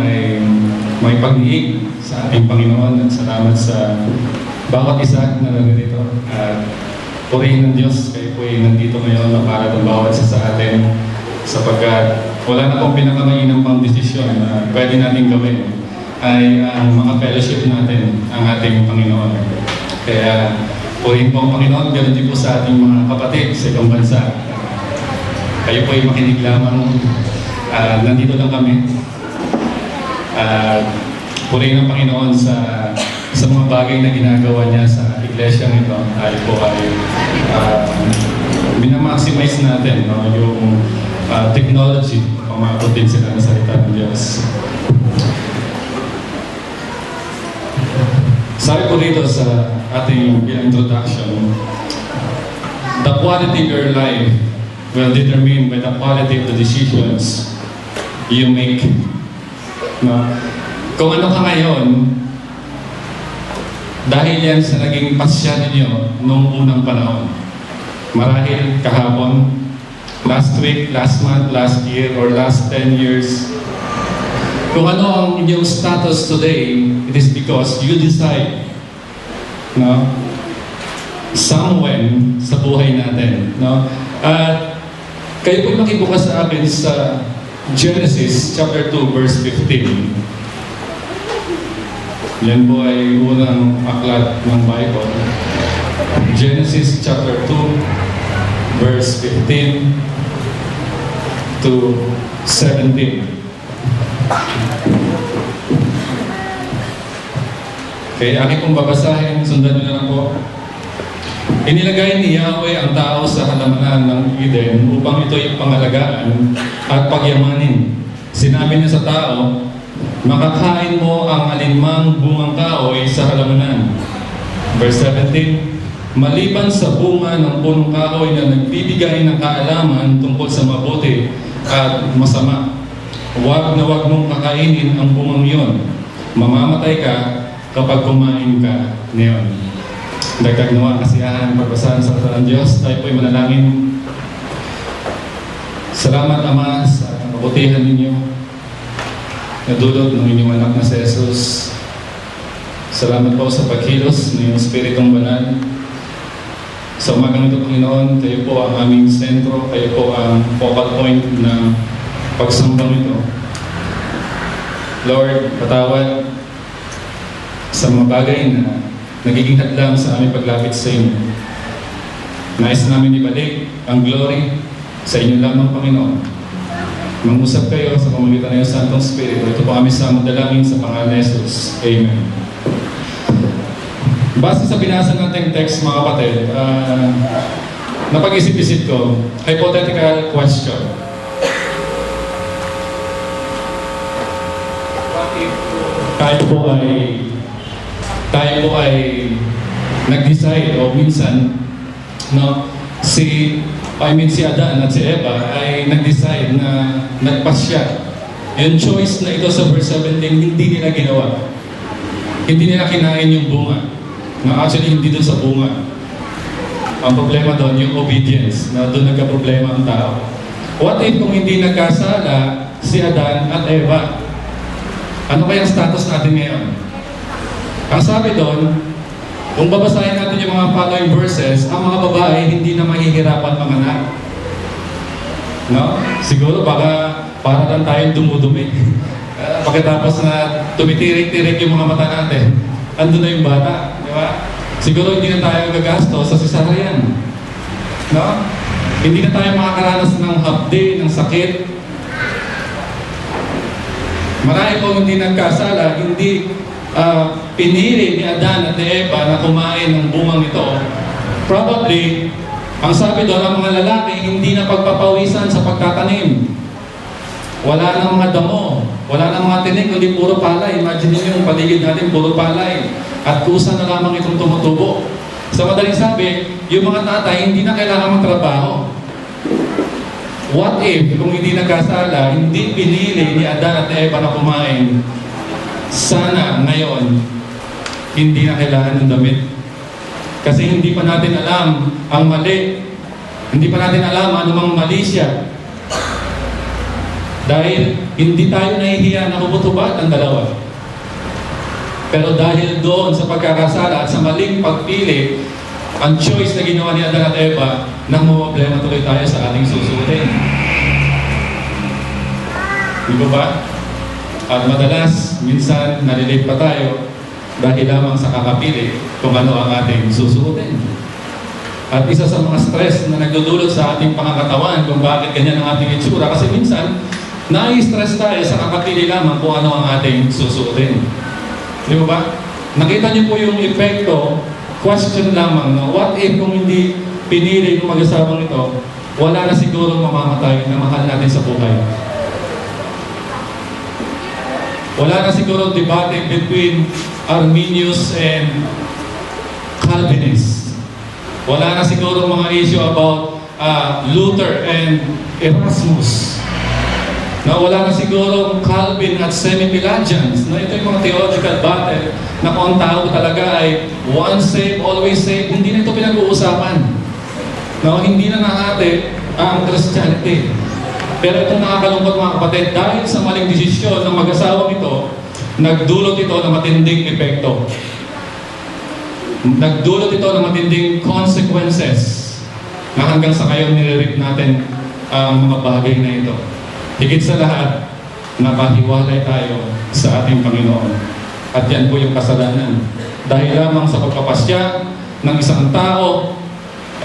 ay may pag-iig sa ating Panginoon at salamat sa bawat isa na nandito. At purihin ng Diyos, kayo po ay nandito ngayon na para ng bawat isa sa atin sapagkat wala na pong pinakamainam pang desisyon na pwede natin gawin ay ang mga fellowship natin ang ating Panginoon. Kaya purihin po ang Panginoon, ganoon din po sa ating mga kapatid sa ibang bansa. Kayo po ay makinig lamang, nandito lang kami. Purihin ang Panginoon sa mga bagay na ginagawa niya sa iglesia nito. Tayo po ay minamaximize natin yung technology, pamabot din sila ng salita ng Diyos. Sabi po dito sa ating introduction, the quality of your life will determine by the quality of the decisions you make. No? Kung ano ka ngayon, dahil yan sa naging pasya ninyo noong unang panahon. Marahil kahapon, last week, last month, last year, or last 10 years. Kung ano ang inyong status today, it is because you decide, no? Somewhere sa buhay natin, no? At kayo po makibukas sa akin sa Genesis chapter 2 verse 15. Yan po ay unang aklat ng Bible. Genesis chapter 2 verse 15 to 17. Okay, aking pong babasahin, sundan nyo na lang po. Inilagay ni Yahweh ang tao sa halamanan ng Eden upang ito'y pangalagaan at pagyamanin. Sinabi niya sa tao, makakain mo ang alinmang bungang kahoy sa halamanan. Verse 17, maliban sa bunga ng punong kahoy na nagbibigay ng kaalaman tungkol sa mabuti at masama, huwag na huwag mong kakainin ang bungang yon. Mamamatay ka kapag kumain ka niyon. Dagdag nawa kasiyahan, pagbasahan sa salita ng Diyos. Tayo po'y manalangin. Salamat, Ama, sa kabutihan ninyo na dulot ng inyong anak na si Jesus. Salamat po sa pagkilos ng iyong Espiritong Banal. Sa umagang ito, Panginoon, kayo po ang aming sentro, kayo po ang focal point ng pagsambang ito. Lord, patawad sa mga bagay na nagiging hadlang sa aming paglapit sa inyo. Nais namin ibalik ang glory sa inyo lamang, Panginoon. Mangusap kayo sa pamamagitan ng iyong Santong Espiritu. Ito po kami sa madalangin sa pangalan ni Jesus. Amen. Base sa binasa nating text, mga kapatid, napag-isip-isip ko, hypothetical question. Tayo po ay nag-decide o minsan, no, si Adan at si Eva ay nag-decide na nagpasya. Yung choice na ito sa verse 17, hindi nila ginawa. Hindi nila kinain yung bunga. No, actually, hindi doon sa bunga. Ang problema doon, yung obedience, na doon nagka-problema ang tao. What if kung hindi nagkasala si Adan at Eva? Ano kaya ang status natin ngayon? Ang sabi doon, kung babasahin natin yung mga following verses, ang mga babae hindi na mahihirapan manganak. No? Siguro baka para lang tayong dumudumi. Pagkatapos na tumitirik-tirik yung mga mata natin, andun na yung bata. Di ba? Siguro hindi na tayo gagasto sa cesarean. No? Hindi na tayo makakaranas ng hapde, ng sakit. Marami po hindi nagkasala, hindi pinili ni Adan at ni Eva na kumain ng bungang ito. Probably, ang sabi doon, ang mga lalaki hindi na pagpapawisan sa pagtatanim. Wala nang mga damo, wala nang mga tinik, kundi puro palay. Imagine niyo yung paligid natin, puro palay. At kusa na lamang itong tumutubo. Sa madaling sabi, yung mga tatay hindi na kailangan magtrabaho. What if, kung hindi nagkasala, hindi pinili ni Adan at Eva na kumain, sana ngayon, hindi na kailangan ng damit. Kasi hindi pa natin alam ang mali. Hindi pa natin alam anumang mali siya. Dahil hindi tayo nahihiya na hubot-hubad ang dalawa. Pero dahil doon sa pagkakasala at sa maling pagpili, ang choice na ginawa ni Adan at Eva, nang problema tuloy tayo sa ating susuotin. Di ba ba? At madalas, minsan, nalilate pa tayo dahil lamang sa kakapili kung ano ang ating susuotin. At isa sa mga stress na nagdudulot sa ating pangangatawan kung bakit ganyan ang ating itsura, kasi minsan, nai-stress tayo sa kakapili lamang kung ano ang ating susuotin. Di ba ba? Nakita niyo po yung epekto, question lamang, no? What if kung hindi pinili ng mag-asawang ito, wala na siguro mamamatay na mahal natin sa buhay. Wala na siguro debate between Arminius and Calvinists. Wala na siguro mga issue about Luther and Erasmus. Wala na siguro Calvin at Semi-Pelagians. Ito yung mga theological battle na kung ang tao talaga ay once saved, always saved. Hindi na ito pinag-uusapan. Hindi na nahati ang Christianity. Pero itong nakakalungkot mga kapatid, dahil sa maling desisyon ng mag-asawang ito, nagdulot ito ng matinding epekto. Nagdulot ito ng matinding consequences na hanggang sa ngayon nilirip natin ang mga bagay na ito. Higit sa lahat, napahiwalay tayo sa ating Panginoon. At yan po yung kasalanan. Dahil lamang sa pagpapasya ng isang tao,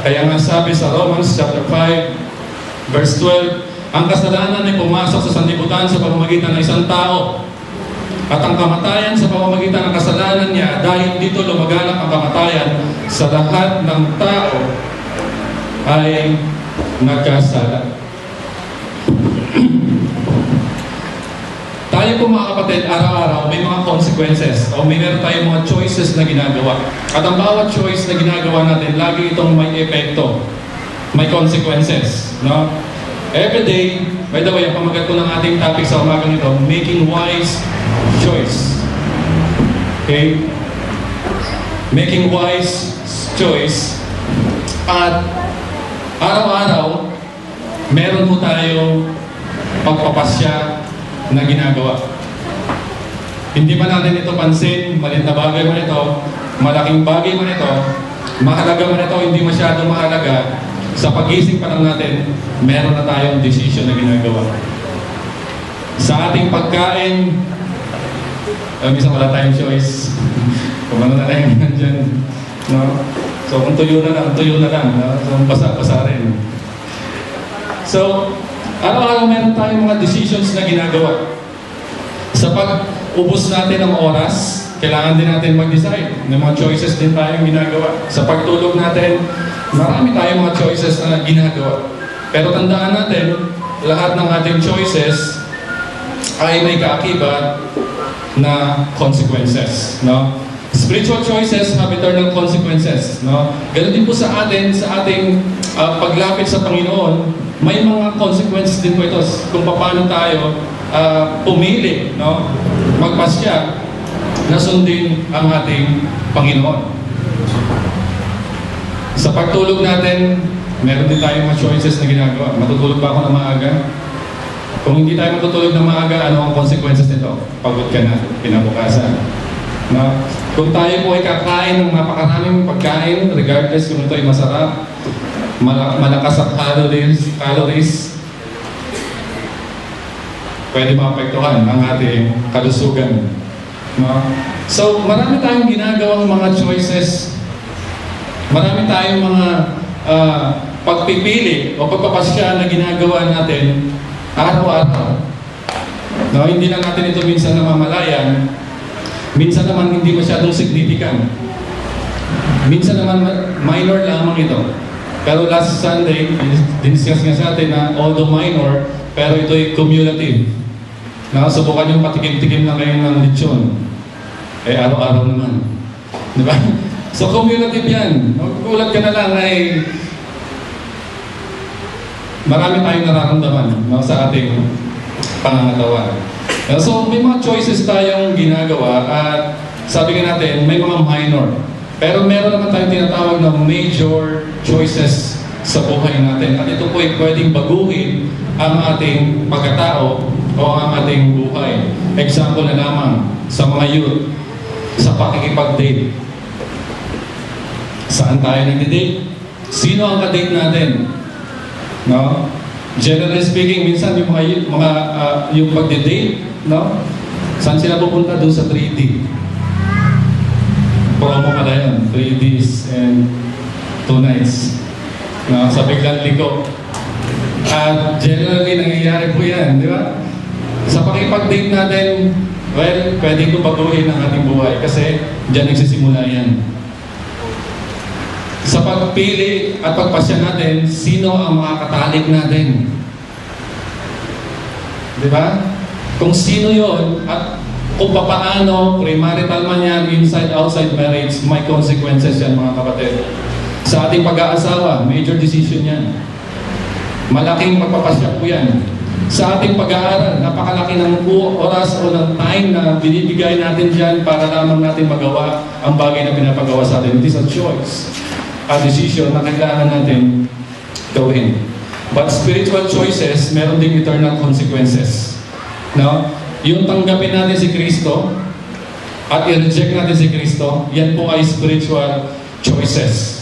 kaya nga sabi sa Romans chapter 5, verse 12, ang kasalanan ay pumasok sa sanlibutan sa pamamagitan ng isang tao. At ang kamatayan sa pamamagitan ng kasalanan niya, dahil dito lumaganap ang kamatayan sa lahat ng tao, ay nagkasala. Tayo po mga kapatid, araw-araw may mga consequences o meron tayong mga choices na ginagawa. At ang bawat choice na ginagawa natin, lagi itong may epekto, may consequences. No? Every day, by the way, ang pamagat ko ng ating topic sa umagang ito, making wise choice. Okay? Making wise choice. At araw-araw, meron po tayong pagpapasya na ginagawa. Hindi ba natin ito pansin, maliit na bagay man ito, malaking bagay man ito, mahalaga man ito, hindi masyadong mahalaga, sa pagising pa lang natin, meron na tayong decision na ginagawa. Sa ating pagkain, minsan wala tayong choice. Kung ano na lang dyan. No? So kung tuyo na lang. No? So basa-basa rin. So, araw-araw meron tayong mga decisions na ginagawa. Sa pag-ubos natin ng oras, kailangan din natin mag-decide. May mga choices din tayong ginagawa. Sa pagtulog natin, marami tayong mga choices na ginagawa. Pero tandaan natin, lahat ng ating choices ay may kaakibat na consequences. No? Spiritual choices have eternal consequences. No? Ganun din po sa atin, sa ating paglapit sa Panginoon, may mga consequences din po ito kung paano tayo pumili, no? Magpasya na sundin ang ating Panginoon. Sa pagtulog natin, meron din tayong mga choices na ginagawa. Matutulog ba ako na maaga? Kung hindi tayo matutulog na maaga, ano ang consequences nito? Pagod ka na, kinabukasan. No? Kung tayo po ay kakain ng napakaraming pagkain, regardless kung ito ay masarap, malakas ang calories, pwede maapektuhan ang ating kalusugan. No? So, marami tayong ginagawang mga choices. Marami tayong mga pagpipili o pagpapasya na ginagawa natin araw-araw. No, hindi lang natin ito minsan namamalayan. Minsan naman hindi masyadong significant. Minsan naman minor lamang ito. Pero last Sunday, diniscuss nga sa atin na although minor, pero ito'y cumulative. Nakasubukan yung patikim-tikim na ngayon ng lechon. Araw-araw naman. Di ba? So, cumulative yan. Magkukulat ka na lang ay marami tayong nararamdaman, no, sa ating pangangatawan. So, may mga choices tayong ginagawa at sabi nga natin, may mga minor. Pero meron naman tayong tinatawag na major choices sa buhay natin. At ito po ay pwedeng baguhin ang ating pagkatao o ang ating buhay. Example na lamang sa mga youth, sa pakikipag-date. Saan tayo nag-date? Sino ang ka-date natin? No? Generally speaking, minsan yung yung pag-date, no? Saan sila pupunta? Doon sa 3D. Promo pala yun. 3 days and 2 nights. No? Sa biglang liko. At generally, nangyayari po yan. Di ba? Sa pakipag-date natin, well, pwede ko baguhin ang ating buhay kasi dyan nagsisimula yan. Sa pagpili at pagpasya natin, sino ang makakatalik natin? Di ba? Kung sino yon at kung paano, premarital man yan, inside, outside marriage, may consequences yan mga kapatid. Sa ating pag-aasawa, major decision yan. Malaking pagpapasya po yan. Sa ating pag-aaral, napakalaki ng oras o ng time na binibigay natin dyan para lamang natin magawa ang bagay na pinapagawa sa atin. It is a choice, a decision na kailangan natin gawin. But spiritual choices, meron ding eternal consequences. No? Yung tanggapin natin si Kristo at i-reject natin si Kristo, yan po ay spiritual choices.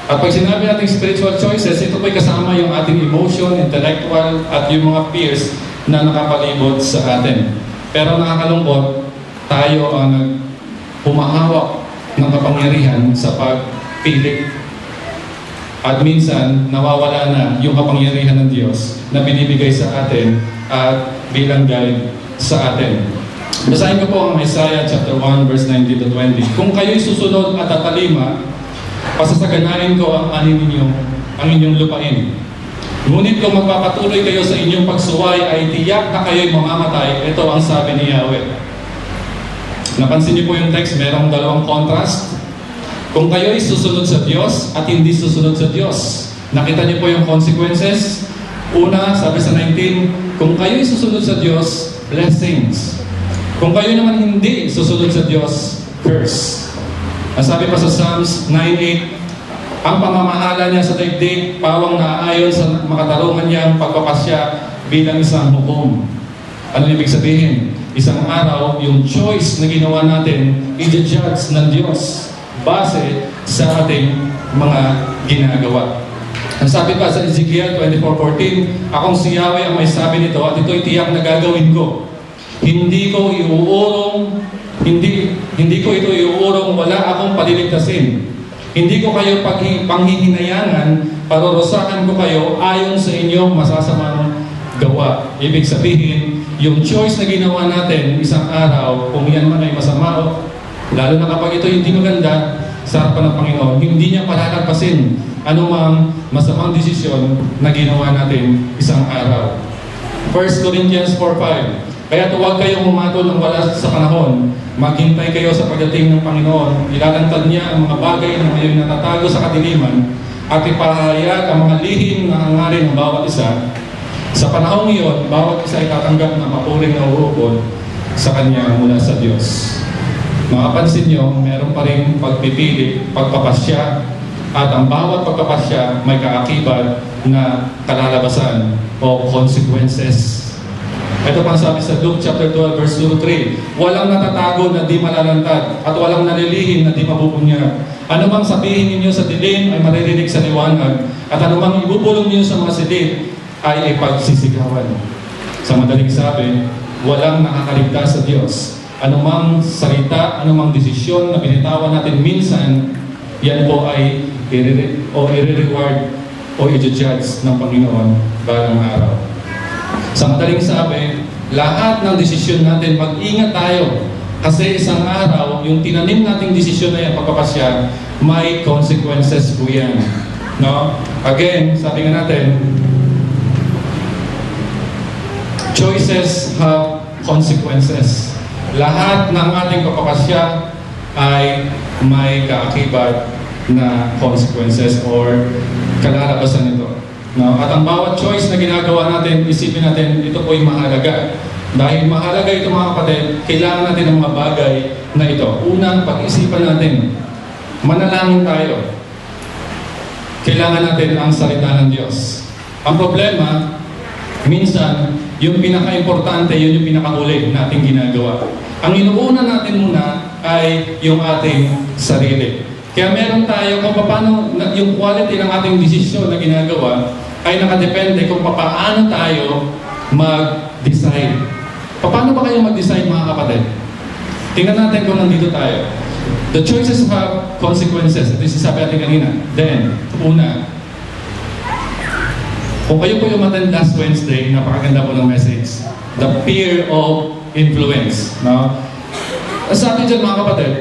At pag sinabi natin spiritual choices, ito po'y kasama yung ating emotion, intellectual, at yung mga fears na nakapalibot sa atin. Pero nakakalungkot, tayo ang humahawak ng kapangyarihan sa pagpili. At minsan, nawawala na yung kapangyarihan ng Diyos na binibigay sa atin at bilang guide sa atin. Basahin ko po ang Isaiah chapter 1 verse 19 to 20. Kung kayo'y susunod at tatalima, pasasaganain ko ang ang inyong lupain. Ngunit kung magpapatuloy kayo sa inyong pagsuway ay tiyak na kayo'y mamamatay. Ito ang sabi ni Yahweh. Napansin niyo po yung text, merong dalawang contrast. Kung kayo'y susunod sa Diyos at hindi susunod sa Diyos, nakita niyo po yung consequences. Una, sabi sa 19, kung kayo'y susunod sa Diyos, blessings. Kung kayo naman hindi susunod sa Diyos, curse. Sabi pa sa Psalms 9:8, ang pamamahala niya sa daigdig, pawang naaayon sa makatarungan niyang pagpapasya bilang isang hukom. Ano ibig sabihin? Isang araw, yung choice na ginawa natin, i-judge ng Diyos base sa ating mga ginagawa. Ang sabi pa sa Ezekiel 24:14, akong si Yahweh ang may sabi nito at ito'y tiyak na gagawin ko. Hindi ko ito iuurong, wala akong paliligtasin. Hindi ko kayo panghihinayangan, parurusakan ko kayo ayon sa inyong masasamang gawa. Ibig sabihin, yung choice na ginawa natin isang araw, kung yan man ay masama, lalo na kapag ito hindi maganda sa harapan ng Panginoon, hindi niya palalagpasin anumang masamang desisyon na ginawa natin isang araw. 1 Corinthians 4:5, kaya huwag kayong humatol ng wala sa panahon. Maghintay kayo sa pagdating ng Panginoon. Ilalantad niya ang mga bagay na ngayon natatago sa kadiliman at ipahayag ang mga lihim na hangarin ng bawat isa. Sa panahong iyon, bawat isa ay tatanggap ng mapuring na uukod sa Kanya mula sa Diyos. Makapansin nyo, meron pa rin pagpipili, pagpapasya, at ang bawat pagpapasya may kaakibat na kalalabasan o consequences. Ito pang sabi sa Luke chapter 12 verse 2-3, walang natatago na di malalantad at walang nalilihim na di mabubunyag. Ano mang sabihin ninyo sa dilim ay maririnig sa liwanag at ano mang ibubulong ninyo sa mga silid ay ipagsisigawan. Sa madaling sabi, walang nakakaligtas sa Diyos. Ano mang salita, ano mang desisyon na binitawan natin minsan, yan po ay i-reward o i-judge ng Panginoon balang araw. Sa madaling sabi, lahat ng desisyon natin, mag-ingat tayo. Kasi isang araw, yung tinanim nating desisyon na yan, pagpapasya, may consequences po yan. No? Again, sabi nga natin, choices have consequences. Lahat ng ating pagpapasya ay may kaakibat na consequences or kalalabasan nito. No? At ang bawat choice na ginagawa natin, isipin natin, ito po'y mahalaga. Dahil mahalaga ito mga kapatid, kailangan natin ng mga bagay na ito. Unang, pag-isipan natin, manalangin tayo. kailangan natin ang salita ng Diyos. Ang problema, minsan, yung pinaka-importante, yun yung pinakahuli nating ginagawa. Ang inuuna natin muna ay yung ating sarili. Kaya meron tayo kung paano yung quality ng ating desisyon na ginagawa ay nakadepende kung paano tayo mag-decide. Paano ba kayo mag-decide, mga kapatid? Tingnan natin kung nandito tayo. The choices have consequences. Ito yung sabi natin kanina. Then, una, kung kayo po yung attend last Wednesday, napakaganda po ng message. The fear of influence. No? Sa atin dyan, mga kapatid,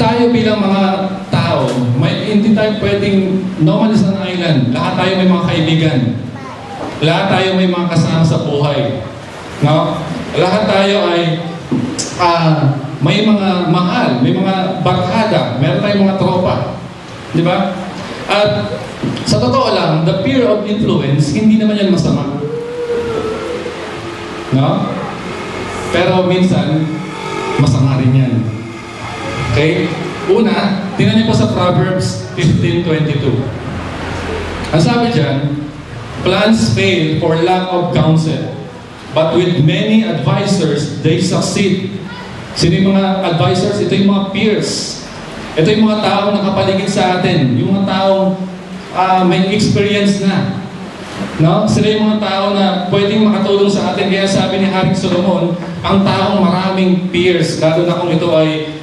tayo bilang mga tao, hindi tayo pwedeng normal sa island. Lahat tayo may mga kaibigan. Lahat tayo may mga kasama sa buhay. No? Lahat tayo ay may mga mahal, may mga barkada, meron tayong mga tropa. Di ba? At sa totoo lang, the fear of influence, hindi naman yan masama. No? Pero minsan, masama rin yan. Okay? Una, tingnan niyo po sa Proverbs 15:22. Ang sabi dyan, plans fail for lack of counsel, but with many advisors, they succeed. Sino yung mga advisors? Ito yung mga peers. Ito yung mga taong nakapaligid sa atin. Yung mga taong may experience na. No? Sila yung mga tao na pwedeng makatulong sa atin. Kaya sabi ni Haring Solomon, ang taong maraming peers, lalo na kung ito ay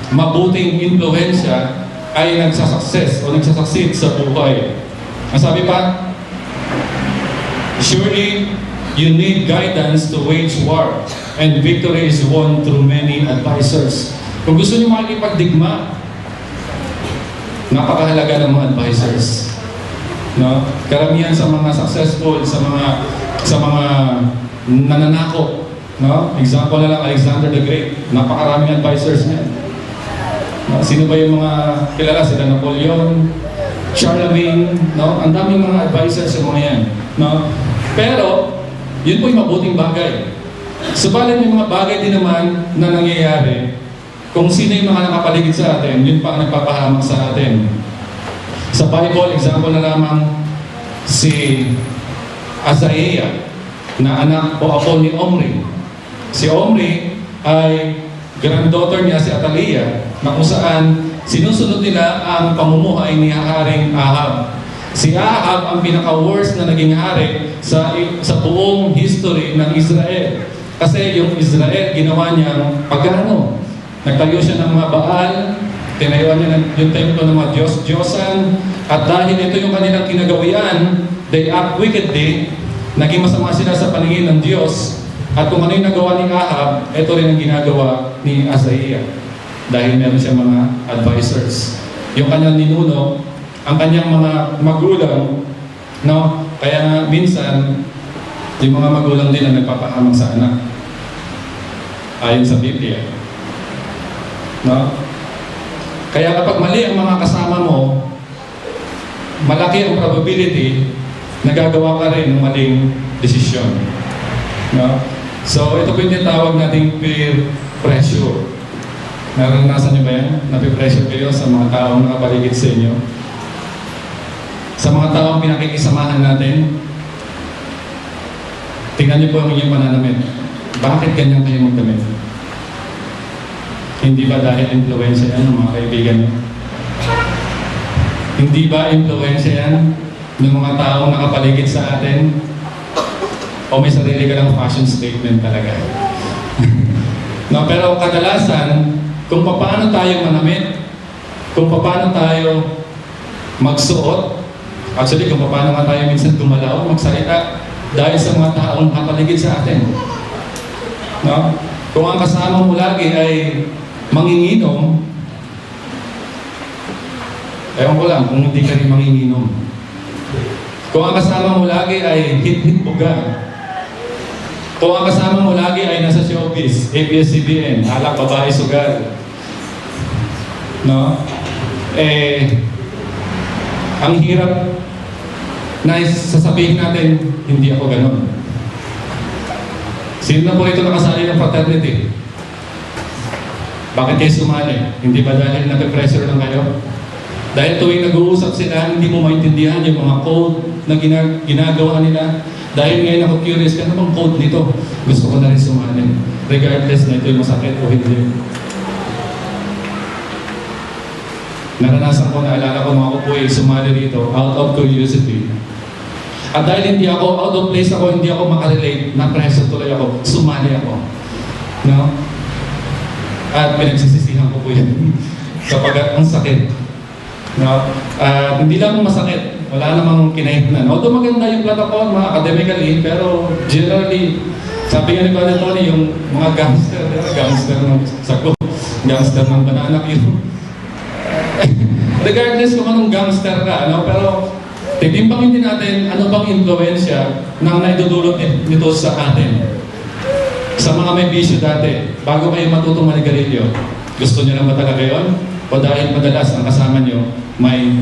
mabuting influensya, ay nagsasucess o nagsasucceed sa buhay. Ang sabi pa, surely you need guidance to wage war, and victory is won through many advisors. Kung gusto niyo makikipagdigma, napakahalaga ng mga advisors. No? Karamihan sa mga successful, sa mga nananako. No? Example na lang, Alexander the Great. Napakaraming advisors niya. No? Sino ba yung mga kilala? Sila Napoleon, Charlemagne, no? Ang daming mga advisors sa mga yan. No? Pero, yun po yung mabuting bagay. Subalit yung mga bagay din naman na nangyayari, kung sino yung mga nakapaligid sa atin, yun pa ang nagpapahamak sa atin. Sa Bible, example na lamang si Azariah, na anak o apo ni Omri. Si Omri ay granddaughter niya si Athaliah, na kung saan sinusunod nila ang pamumuhay ni Haring Ahab. Si Ahab ang pinaka-worst na naging hari sa buong history ng Israel. Kasi yung Israel, ginawa niyang pagano. Nagtayo siya ng mga Baal, tinayuan niya yung templo ng mga Diyos-Diyosan, at dahil ito yung kanilang kinagawian, they act wickedly, naging masama sila sa paningin ng Diyos, at kung ano yung nagawa ni Ahab, ito rin ang ginagawa ni Azariah. Dahil meron siya mga advisors. Yung kanyang ninuno, ang kanyang mga magulang, no? Kaya nga minsan, yung mga magulang din ang nagpapahamak sa anak. Ayon sa Biblia. No? Kaya kapag mali ang mga kasama mo, malaki ang probability na gagawa ka rin ng maling desisyon. No? So, ito po yung tawag nating peer pressure. Naranasan niyo ba yan? Napipressure kayo sa mga taong nakapaligid sa inyo? Sa mga taong pinakikisamahan natin? Tingnan niyo po ang inyong pananamit. Bakit ganyan kayo magdamit? Hindi ba dahil influensya yan ng mga kaibigan niyo? Hindi ba influensya yan ng mga taong nakapaligid sa atin? O may sarili ka ng fashion statement talaga? No, pero kadalasan, kung paano tayo manamit, kung paano tayo magsuot, actually kung paano nga tayo minsan gumalaw, magsalita, dahil sa mga taong nakapaligid sa atin. No? Kung ang kasama mo lagi ay manginginom, ewan ko lang kung hindi ka rin manginginom. Kung ang kasama mo lagi ay hit-hit buga, kung ang kasama mo lagi ay nasa showbiz, ABS-CBN, alak, babae, sugal, no? Ang hirap na sasabihin natin, hindi ako ganun. Sino na po rito nakasali ng fraternity? Bakit kayo sumali? Hindi ba dahil nape-pressure lang kayo? Dahil tuwing nag-uusap sila, hindi mo maintindihan yung mga code na ginagawa nila. Dahil ngayon ako curious, ano bang code nito? Gusto ko na rin sumali. Regardless na ito yung masakit o hindi. Naranasan ko, naalala ko mga kupoy, sumali rito out of curiosity. At dahil hindi ako, out of place ako, hindi ako makarelate, na-pressure tuloy ako, sumali ako. No? At pinagsisisihan ko po yan. Kapag ang sakit. No? Hindi lang masakit, wala namang kinahignan. Although maganda yung plataforma academically, pero generally, sabi nga ni Brother Tony, yung mga gangster ng sako, gangster ng banana cue. Regardless kung anong gangster ka, no? Pero titimbangin din natin ano bang influensya na naidudulot nito sa atin. Sa mga may bisyo dati, bago kayo matutong manigarilyo, gusto niyo lang ba talaga yun? O dahil madalas ang kasama niyo may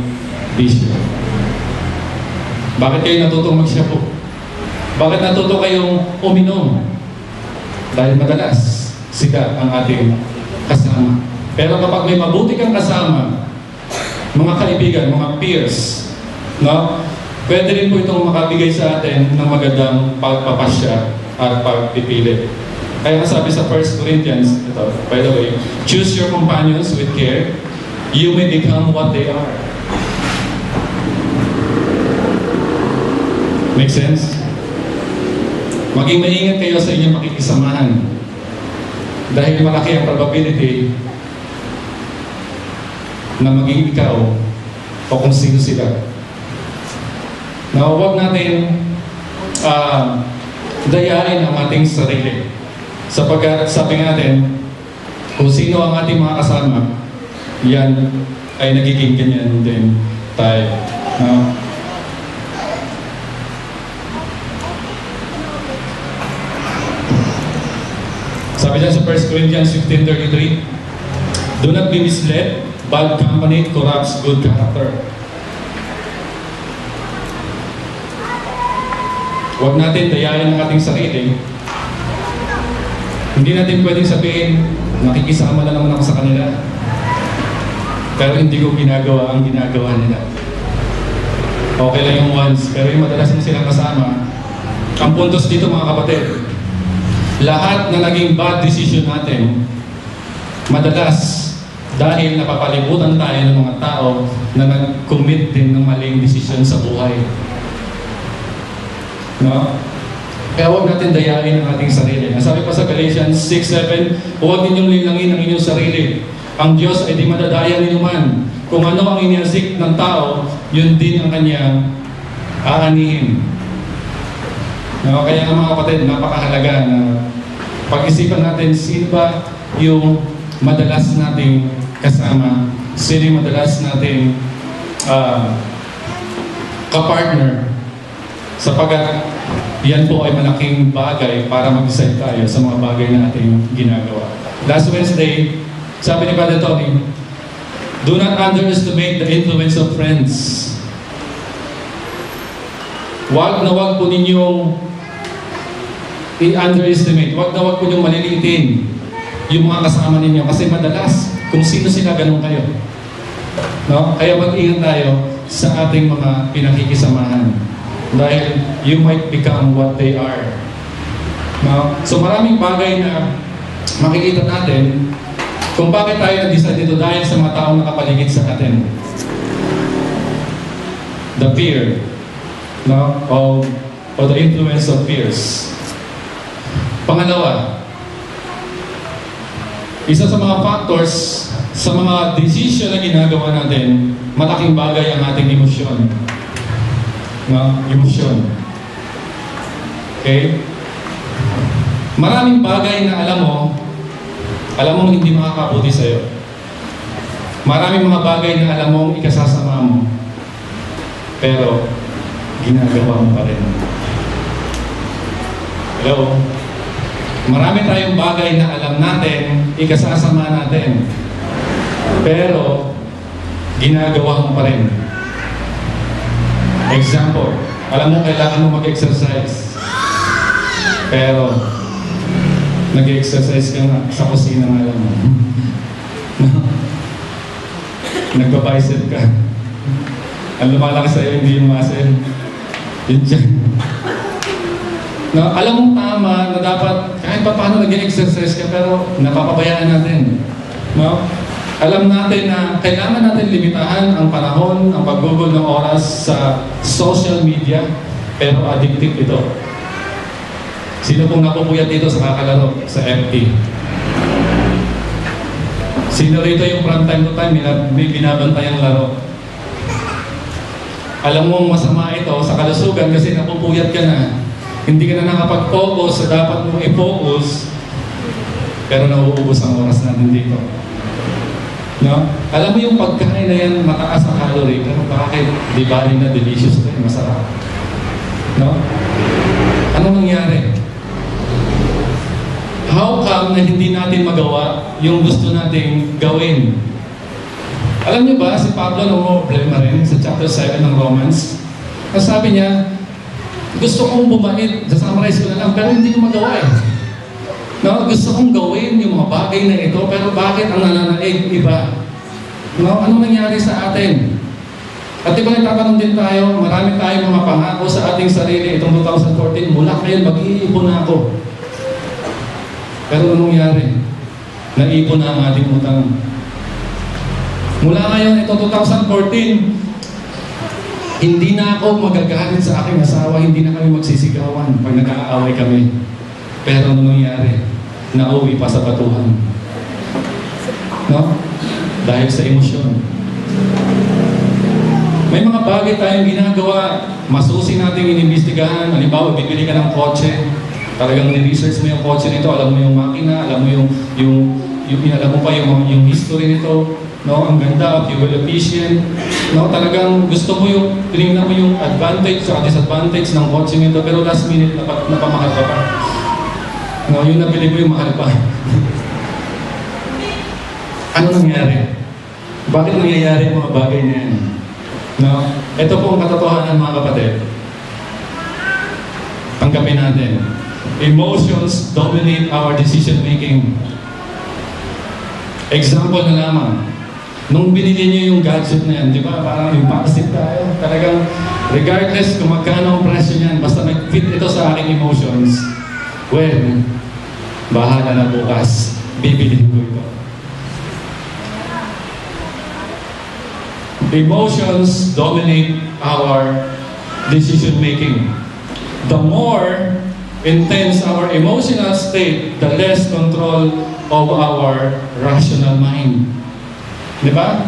bisyo? Bakit kayo natutong magshapo? Bakit natuto kayong uminom? Dahil madalas sila ang ating kasama. Pero kapag may mabuti kang kasama, mga kaibigan, mga peers, no? Pwede rin po itong makabigay sa atin ng magandang pagpapasya at pagpipili. Kaya sabi sa 1 Corinthians, ito, by the way, choose your companions with care, you may become what they are. Make sense? Maging maingat kayo sa inyong makikisamahan. Dahil malaki ang probability na maging ikaw o kung sino sila. Now, huwag natin dayain ang ating sarili. Sapagkat sabi natin, kung sino ang ating mga kasama, yan ay nagiging ganyan din tayo. No? Sabi dyan sa 1 Corinthians 15:33, do not be misled, bad company corrupts good character. Huwag natin dayain ang ating sarili. Hindi natin pwedeng sabihin, nakikisama na naman ako sa kanila. Pero hindi ko ginagawa ang ginagawa nila. Okay lang yung once, pero yung madalas na silang kasama. Ang puntos dito mga kapatid, lahat na naging bad decision natin, madalas dahil napapalibutan tayo ng mga tao na nag-commit din ng maling decision sa buhay. No? Kaya huwag natin dayain ang ating sarili. Nasabi pa sa Galatians 6:7, huwag ninyong lilangin ang inyong sarili. Ang Diyos ay di madadaya ninuman. Kung ano ang iniyasik ng tao, yun din ang kanyang aanihin. No? Kaya mga kapatid, napakahalaga na pag-isipan natin sino ba yung madalas nating kasama, sino yung madalas nating kapartner, sapagat yan po ay malaking bagay para mag-decide tayo sa mga bagay na ating ginagawa. Last Wednesday, sabi ni Brother Tony, do not underestimate the influence of friends. Wag na wag po ninyong i-underestimate. Wag na wag po ninyong maliliitin yung mga kasama ninyo. Kasi madalas, kung sino sila, ganun kayo. No? Kaya mag-ingat tayo sa ating mga pinakikisamahan. Dahil you might become what they are. No? So maraming bagay na makikita natin kung bakit tayo nag-decide dito dahil sa mga taong nakapaligid sa atin. The fear, no? Or the influence of fears. Pangalawa, isa sa mga factors sa mga decision na ginagawa natin, malaking bagay ang ating emosyon. No? Emosyon. Okay? Maraming bagay na alam mo hindi makakabuti sa'yo. Maraming mga bagay na alam mo ikasasama mo. Pero, ginagawa mo pa rin. Hello? Marami tayong bagay na alam natin, ikasasama natin. Pero, ginagawa mo pa rin. Example, alam mo kailangan mo mag-exercise. Pero, nag-exercise ka nga sa kusina nga lang mo. Nagpa-bicep ka. Ang lumalaki sa'yo, hindi yung muscle. Yun dyan. No, alam mong tama na dapat kahit pa paano nag-exercise ka pero napapabayaan natin. No? Alam natin na kailangan natin limitahan ang panahon, ang paggugol ng oras sa social media, pero addictive ito. Sino pong napupuyat dito sa kakalaro sa FT? Sino rito yung from time to time may binabantayang laro? Alam mong masama ito sa kalusugan kasi napupuyat ka na. Hindi ka na nakapag-focus sa dapat mong i-focus, pero nauubos ang oras natin dito. No? Alam mo yung pagkain na yan, mataas ang calorie, pero bakit? Di ba na delicious ito, masarap. No? Ano nangyari? How come na hindi natin magawa yung gusto nating gawin? Alam niyo ba, si Pablo problema rin sa chapter 7 ng Romans. Ang sabi niya, gusto kong bumait, summarize ko na lang, pero hindi ko magawa eh. No, gusto kong gawin yung mga bagay na ito, pero bakit ang nananaig iba? No, anong nangyari sa atin? At diba nagtatanong din tayo, marami tayong mga pangako sa ating sarili itong 2014, mula ngayon mag-iipon na ako. Pero anong nangyari? Naipon na ang ating utang. Mula ngayon, ito 2014, hindi na ako magagalit sa aking asawa, hindi na kami magsisigawan pag nag-aaway kami. Pero ano nangyari? Nauwi pa sa batuhan. No? Dahil sa emosyon. May mga bagay tayong ginagawa, masusi nating inimbestigahan. Halimbawa, bibili ka ng kotse, talagang ni-research mo yung kotse nito, alam mo yung makina, alam mo yung alam mo pa yung history nito, no? Ang ganda, fuel efficient, no? Talagang gusto mo yung, tinignan mo yung advantage at disadvantage ng kotse nito, pero last minute napamahal ka pa. No, yung nabili mo yung mahal pa. Ano nangyari? Bakit nangyayari mga bagay na yan? No? Ito po ang katotohanan mga kapatid. Tanggapin natin. Emotions dominate our decision making. Example na lamang. Nung binili niyo yung gadget na yan, di ba? Parang impulsive tayo. Talagang regardless kung magkano ang presyo niyan, basta nag-fit ito sa aking emotions, well, bahala na bukas. Bibilihin ko ito. Emotions dominate our decision making. The more intense our emotional state, the less control of our rational mind. Di ba?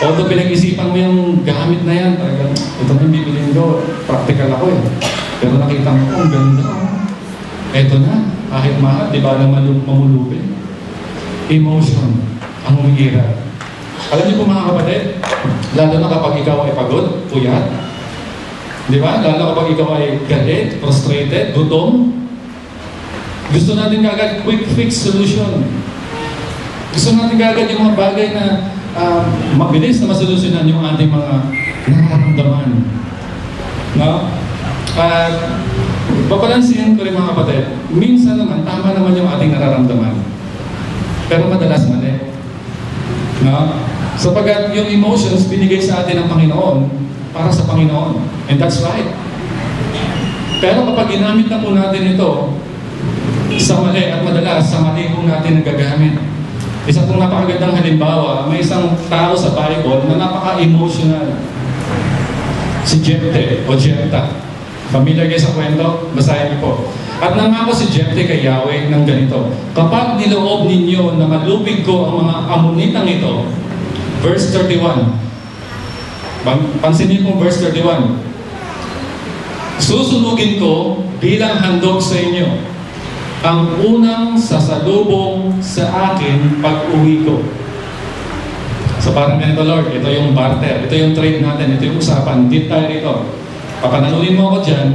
Although pinag-isipan mo yung gamit na yan, talagang ito na yung bibilin ko, practical ako eh. Pero nakita mo, ang ganda. Ito na, kahit mahal, di ba naman mamulupin? Emotion, ang humihirap. Alam niyo po mga kapatid, lalo na kapag ikaw ay pagod, puyat, di ba? Lalo kapag ikaw ay galit, frustrated, gutom, gusto natin kagad quick fix solution. Gusto natin kagad yung mga bagay na mabilis na masolusyonan yung ating mga nararamdaman. No? At papalansin ko rin mga kapatid, minsan naman, tama naman yung ating nararamdaman. Pero madalas mali. No? Sapagat yung emotions binigay sa atin ng Panginoon para sa Panginoon. And that's right. Pero kapag ginamit na po natin ito sa mali at madalas sa mali po natin nagagamit. Isa pong napakagandang halimbawa, may isang tao sa Bible na napaka-emotional. Si Jephthah o Jephthah. Familiar kayo sa kwento? Basahin niyo po. At nangako si Jephthah kay Yahweh ng ganito, kapag niloob ninyo na malupig ko ang mga Amonitang ito, verse 31. Pansinin po verse 31. Susunugin ko bilang handog sa inyo ang unang sasalubong sa akin pag-uwi ko. So parang ganito, Lord, ito yung barter, ito yung trade natin, ito yung usapan, dito tayo rito. Papanalunin mo ako dyan,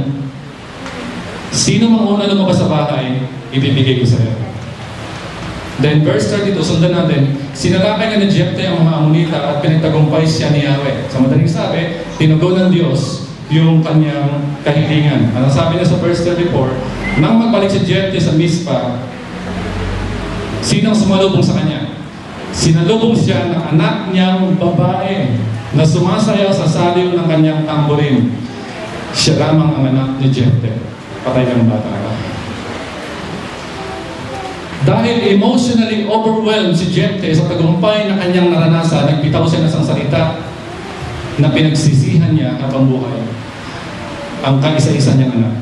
sino mang una lumabas sa bahay, ibibigay ko sa iyo. Then verse 32, sundan natin, sinalakay nga ni Jephthah ang mga Amonita at pinagtagumpay siya ni Yahweh. Sa madaling sabi, tinugon ng Diyos yung kanyang kahilingan. Ano sabi niya sa verse 34, nang magbalik si Jephthah sa Mizpah, sinong sumalubong sa kanya? Sinalubong siya ng anak niyang babae na sumasayaw sa saliw ng kanyang tamborin. Siya lamang ang anak ni Jephthah. Patay ng bata ka. Dahil emotionally overwhelmed si Jephthah sa tagumpay na kanyang naranasan, nagbitaw siya ng isang salita na pinagsisihan niya habang buhay ang kaisa-isa niyang anak.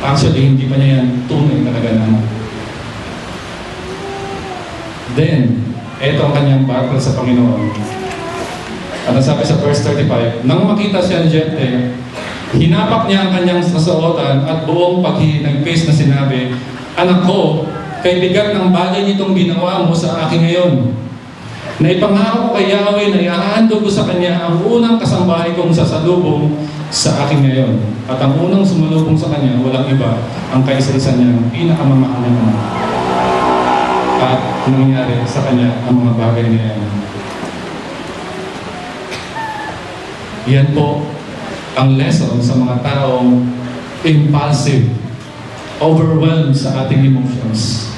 Actually, hindi pa niya yan tunay na kaganahan. Then, ito ang kanyang battle sa Panginoon. At sabi sa verse 35, nang makita siya ni Jephthah, hinapak niya ang kanyang sasuotan at buong paghinagpis na sinabi, anak ko, kay bigat ng bagay nitong ginawa mo sa akin ngayon. Na ipangako ko kay Yahweh na ihahandog ko sa kanya ang unang kasambahay kong sasalubong sa akin ngayon. At ang unang sumalubong sa kanya, walang iba, ang kaisa-isa niyang pinakamamahal na anak. At nangyari sa kanya ang mga bagay na yan. Yan po ang lesson sa mga taong impulsive, overwhelmed sa ating emotions.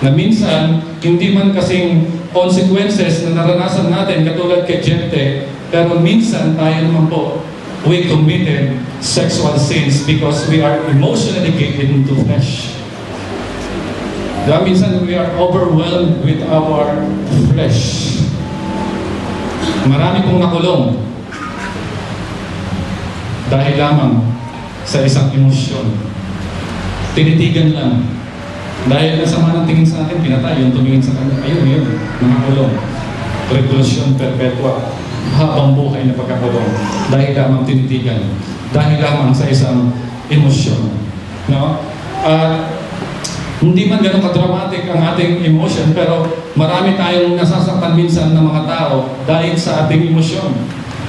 Na minsan, hindi man kasing consequences na naranasan natin katulad kay Jephthah, pero minsan tayo naman po, we committed sexual sins because we are emotionally given to flesh. Diba? Minsan we are overwhelmed with our flesh. Marami pong nakulong dahil lamang sa isang emosyon. Tinitigan lang. Dahil nasama ng tingin sa atin, pinatay yung tumingin sa kanya. Ayun, nakakulong. Revolusyon perpetua. Habang buhay na pagkakulong. Dahil lamang tinitigan. Dahil lamang sa isang emosyon. No? Hindi man ganun ka-dramatic ang ating emotion, pero marami tayong nasasaktan minsan ng mga tao dahil sa ating emosyon.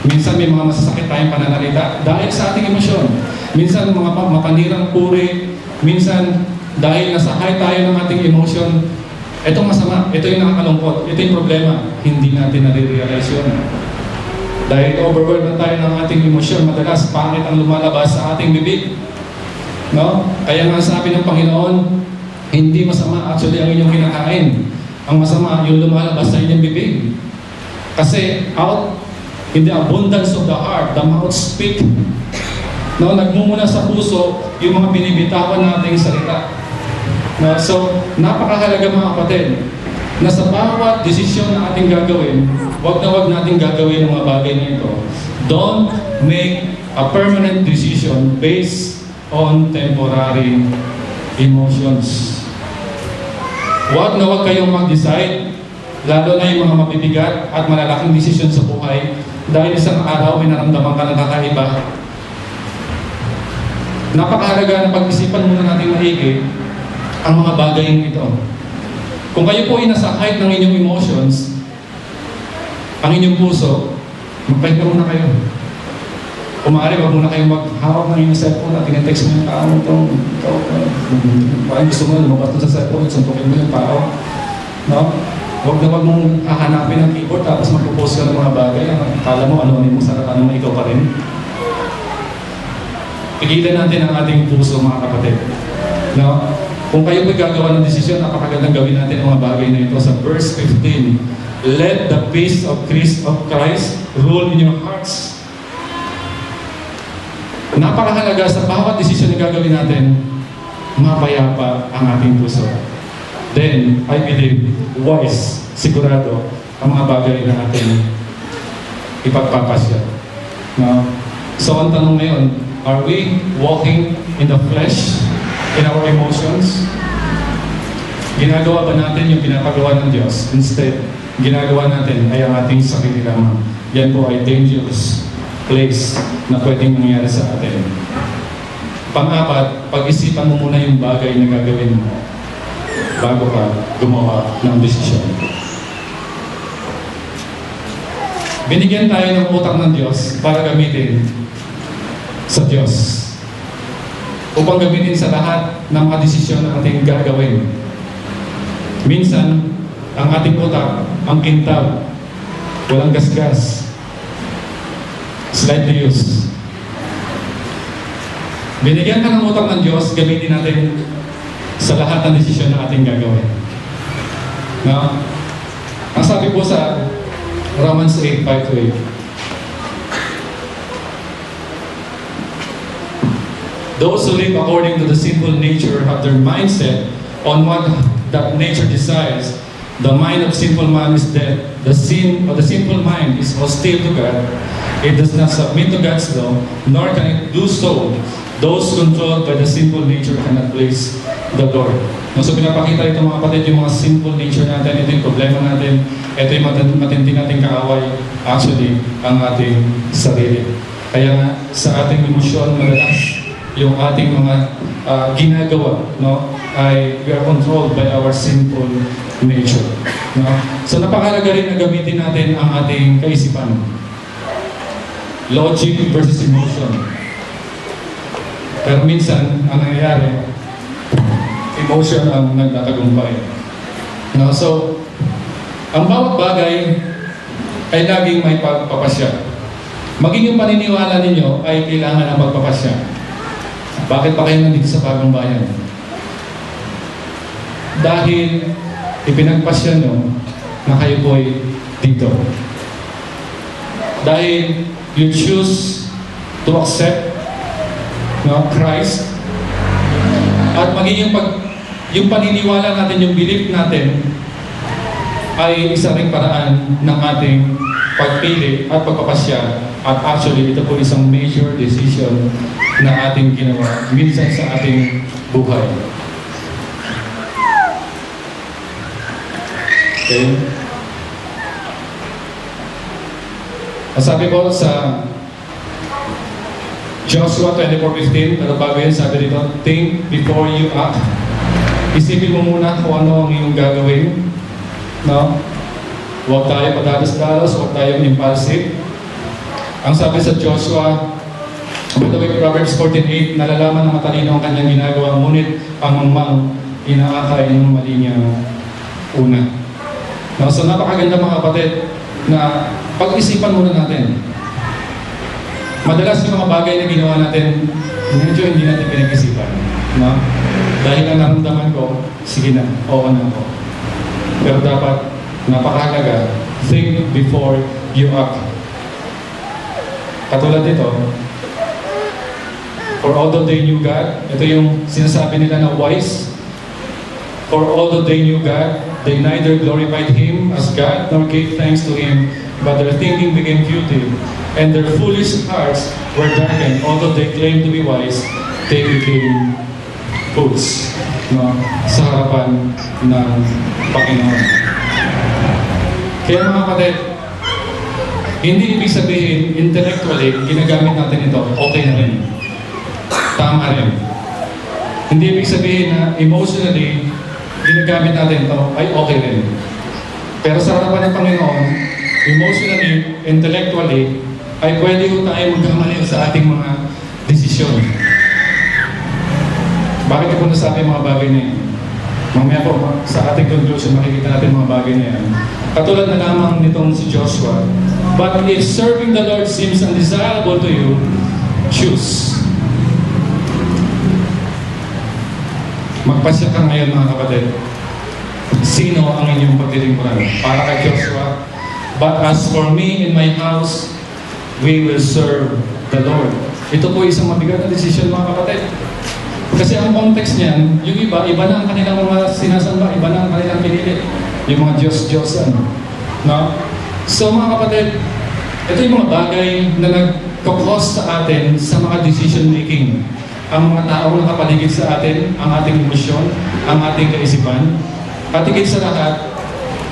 Minsan may mga masasakit tayong pananalita dahil sa ating emosyon. Minsan mga mapanirang puri, minsan dahil nasa high tayo ng ating emotion, itong masama, ito yung nakakalungkot, ito yung problema, hindi natin nare-realize yun. Dahil overwhelmed na tayo ng ating emosyon, madalas pangit ang lumalabas sa ating bibig. No? Kaya nga sabi ng Panginoon, hindi masama actually ang inyong kinakain. Ang masama yung lumalabas sa inyong bibig. Kasi out in the abundance of the heart, the mouth speak. No, nagmumula sa puso yung mga binibitawan nating salita. No, so, napakahalaga mga kapatid na sa bawat desisyon na ating gagawin, wag nating gagawin ang mga bagay na ito. Don't make a permanent decision based on temporary emotions. Wag kayong mag-decide, lalo na yung mga mabibigat at malalaking desisyon sa buhay, dahil isang araw may naramdaman ka ng kakaiba. Napakahalaga na pag-isipan muna natin maigi ang mga bagay ito. Kung kayo po ay nasa height ng inyong emotions, ang inyong puso, magpahinga muna kayo. Kung maaari, wag muna kayong maghawak ng inyong cellphone at tinetext mo yung tao itong parang gusto mo lumabas sa cellphone, suntukin mo yung tao. No? Wag mong hahanapin ang keyboard tapos magpo-post ka ng mga bagay. Akala mo ano mo sa katanong na ikaw pa rin. Pigilan natin ang ating puso, mga kapatid. No? Kung kayo po'y gagawa ng desisyon, napakagandang gawin natin ang mga bagay na ito. Sa verse 15, let the peace of Christ rule in your hearts. Napakahalaga sa bawat desisyon na gagawin natin, mapayapa ang ating puso. Then, I believe, wise, sigurado, ang mga bagay na ating ipagpapasya. No? So, ang tanong ngayon, are we walking in the flesh, in our emotions? Ginagawa ba natin yung pinapagawa ng Diyos? Instead, ginagawa natin ay ang ating sarili lamang. Yan po ay dangerous place na pwedeng mangyari sa atin. Pang-apat, pag-isipan mo muna yung bagay na gagawin mo bago ka gumawa ng desisyon. Binigyan tayo ng utang ng Diyos para gamitin sa Diyos. Upang gamitin sa lahat ng mga desisyon na ating gagawin. Minsan, ang ating utak, ang kintab, walang gasgas, slightly used. Binigyan ka ng utang ng Diyos, gamitin natin sa lahat ng desisyon na ating gagawin. No? Ang sabi po sa Romans 8:5-8, those who live according to the sinful nature have their mindset on what that nature desires. The mind of sinful man is dead. The sinful mind is hostile to God. It does not submit to God's law, nor can it do so. Those controlled by the sinful nature cannot please the Lord. No, so pinapakita ito mga kapatid, yung mga sinful nature natin, ito yung problema natin, ito yung matindi nating kaaway, actually, ang ating sarili. Kaya nga, sa ating emosyon, madalas, yung ating mga ginagawa, no, ay we are controlled by our sinful nature. No? So napakalaga rin na gamitin natin ang ating kaisipan. Logic versus emotion. Pero minsan, ang nangyayari, emotion ang nagtatagumpay. No? So, ang bawat bagay ay laging may pagpapasya. Maging yung paniniwala ninyo ay kailangan ng pagpapasya. Bakit pa kayo nandito sa Bagong Bayan? Dahil ipinagpasya nyo na kayo po'y dito. Dahil you choose to accept, no, Christ, at maging yung paniniwala natin, yung belief natin, ay isa ring paraan ng ating pagpili at pagpapasya. At actually, ito po isang major decision na ating ginawa minsan sa ating buhay. Okay? Sabi ko sa Joshua 24:15, pero bago yun, sabi dito, think before you act. Isipin mo muna kung ano ang iyong gagawin. No? Huwag tayo padalos-dalos, huwag tayong impulsive. Ang sabi sa Joshua, by the way, Proverbs 14:8, nalalaman ng matalino ang kanyang ginagawa, ngunit ang mamang inaakay ng mali niya una. No? So napakaganda mga kapatid na pag-isipan muna natin. Madalas yung mga bagay na ginawa natin, medyo hindi natin pinag-isipan. No? Dahil ang naramdaman ko, sige na, oo na ako. Pero dapat, napakahalaga, think before you act. Katulad dito, for although they knew God, ito yung sinasabi nila na wise, for although they knew God, they neither glorified Him as God nor gave thanks to Him, but their thinking became futile, and their foolish hearts were darkened. Although they claimed to be wise, they became fools, no, sa harapan ng Panginoon. Kaya mga kapatid, hindi ibig sabihin, intellectually, ginagamit natin ito, okay na rin. Tama rin. Hindi ibig sabihin na emotionally, ginagamit natin ito, ay okay rin. Pero sa harapan ng Panginoon, emotionally, intellectually, ay pwede ko tayo magkamali sa ating mga desisyon. Bakit ko nasabi mga bagay na yan? Mamaya po, sa ating conclusion, makikita natin mga bagay na yan. Katulad na lamang nitong si Joshua, but if serving the Lord seems undesirable to you, choose. Magpasya ka ngayon mga kapatid. Sino ang inyong paglilingkuran? Para kay Joshua, but as for me and my house, we will serve the Lord. Ito po isang mabigat na desisyon mga kapatid. Kasi ang context niyan, yung iba na ang kanilang mga sinasamba, iba na ang kanilang pinili. Yung mga Diyos-Diyosan. No? So mga kapatid, ito yung mga bagay na nagkakos sa atin sa mga decision making. Ang mga tao na nakapaligid sa atin, ang ating emosyon, ang ating kaisipan, at higit sa lahat,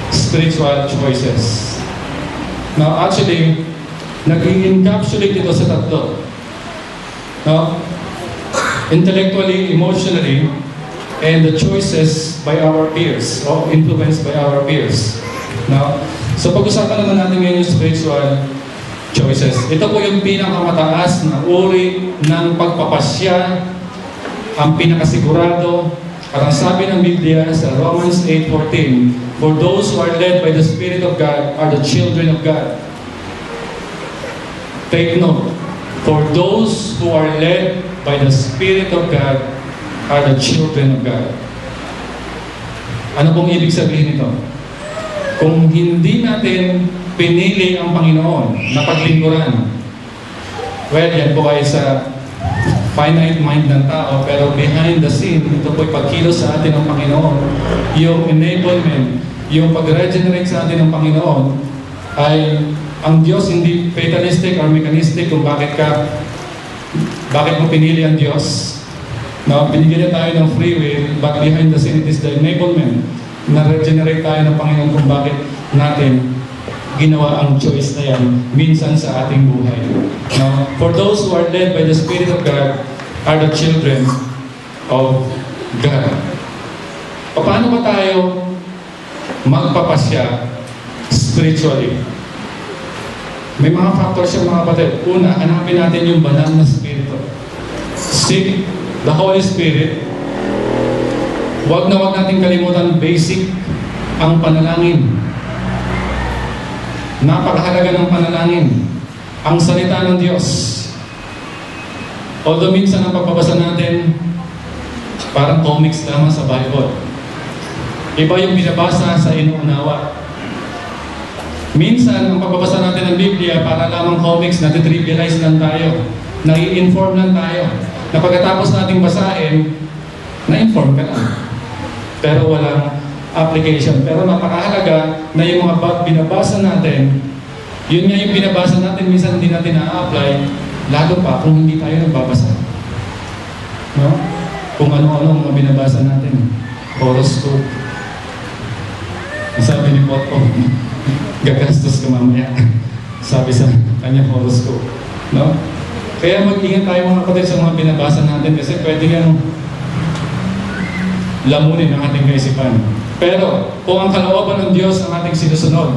spiritual choices. Now actually, nag-encapsulate ito sa tatlo. No? Intellectually, emotionally, and the choices by our peers, or influenced by our peers. No? So pag-usapan naman natin ngayon yung spiritual choices. Ito po yung pinakamataas na uri ng pagpapasya, ang pinakasigurado, at ang sabi ng Biblia sa Romans 8:14, for those who are led by the Spirit of God are the children of God. Take note, for those who are led by the Spirit of God are the children of God. Ano pong ibig sabihin nito? Kung hindi natin pinili ang Panginoon na paglingkuran, well, yan po ay sa finite mind ng tao, pero behind the scene, ito po'y pagkilos sa atin ng Panginoon. Yung enablement, yung pag-regenerate sa atin ng Panginoon, ay ang Diyos hindi fatalistic or mechanistic kung bakit mo pinili ang Diyos. No, binigyan niya tayo ng free will, but behind the scene, it is the enablement na regenerate tayo ng Panginoon kung bakit natin ginawa ang choice na yan minsan sa ating buhay. No? For those who are led by the Spirit of God are the children of God. Paano ba tayo magpapasya spiritually? May mga factors yung mga kapatid. Una, hanapin natin yung banal na Spirito. Seek the Holy Spirit. Huwag na huwag natin kalimutan basic ang panalangin. Napakahalaga ng panalangin. Ang salita ng Diyos. Although minsan ang pagbabasa natin, parang comics lamang sa Bible. Iba yung binabasa sa inuunawa. Minsan, ang pagbabasa natin ng Biblia, para lamang comics, natitrivialize lang tayo. Nai-inform lang tayo. Na pagkatapos nating basahin, na-inform ka lang. Pero walang application. Pero napakahalaga na yung mga binabasa natin, yun nga yung binabasa natin, minsan hindi natin na-apply, lalo pa kung hindi tayo nagbabasa. No? Kung ano-ano mga binabasa natin. Horoscope. Sabi ni Poto, gagastos ka mamaya. Sabi sa kanya horoscope. No? Kaya mag-ingat tayo mga kapatid sa mga binabasa natin kasi pwede yung lamunin ang ating kaisipan. Pero, kung ang kalooban ng Diyos ang ating sinusunod,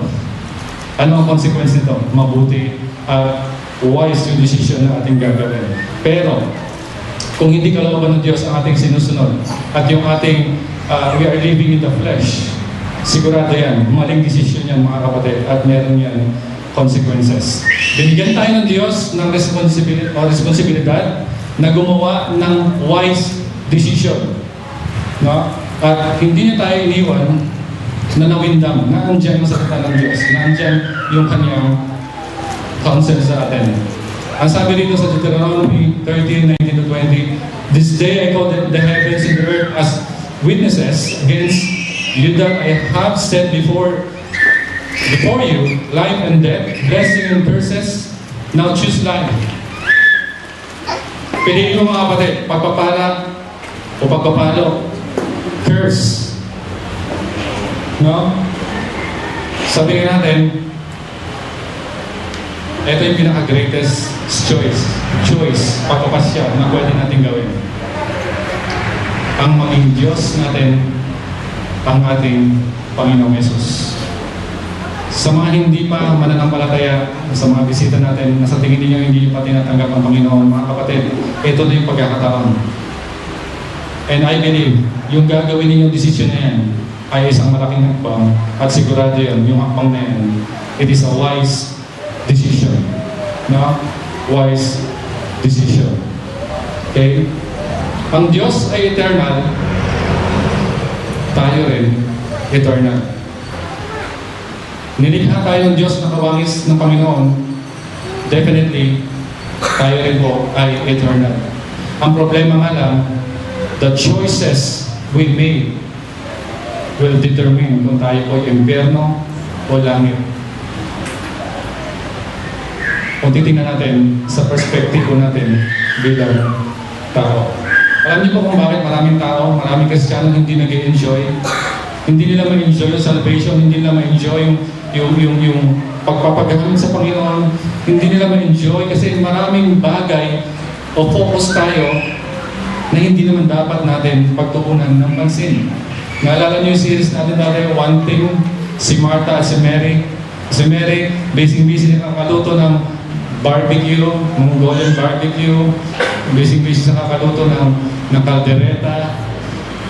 ano ang consequence nito? Mabuti at wise yung decision na ating gagawin. Pero, kung hindi kalooban ng Diyos ang ating sinusunod, at yung ating, we are living in the flesh, sigurado yan, maling decision yan mga kapatid, at meron yan consequences. Binigyan tayo ng Diyos ng responsibilidad na gumawa ng wise decision. No? At hindi niya tayo iniwan na nawindam, na andyan yung salita ng Diyos, na andyan yung kanyang counsel sa atin. Ang sabi dito sa Deuteronomy 13:19-20, "This day I call the heavens and the earth as witnesses against you that I have set before you life and death, blessing and curses. Now choose life." Piliin mo mga kapatid, pagpapala o pagpapalo. Curse. No? Sabihin natin, ito yung pinaka-greatest choice, pagpapasya na pwede natin gawin. Ang maging Diyos natin, ang ating Panginoong Yesus. Sa mga hindi pa mananampalataya, sa mga bisita natin, na sa tingin ninyo hindi pa tinatanggap ang Panginoon, mga kapatid, ito na yung pagkakataon. And I believe, yung gagawin ninyong desisyon na yan ay isang malaking hakbang at sigurado yun, yung hakbang na yan, it is a wise decision. No? Wise decision. Okay? Ang Diyos ay eternal, tayo rin eternal. Nilikha tayo ng Diyos na kawangis ng Panginoon, definitely, tayo rin po ay eternal. Ang problema nga lang, the choices we made will determine kung tayo po ay impyerno o langit. Kung titingnan natin sa perspektive natin bilang tao. Alam niyo po kung bakit maraming tao, maraming Kristiyano hindi nag-enjoy. Hindi nila ma-enjoy yung salvation, hindi nila ma-enjoy yung pagpapagamit sa Panginoon. Hindi nila ma-enjoy kasi maraming bagay o focus tayo na hindi naman dapat natin pagtuunan ng pansin. Naalala niyo yung series natin dati, One Thing, si Martha at si Mary. Si Mary, busy na kakaluto ng barbecue, Mongolian barbecue, busy sa kakaluto ng kaldereta,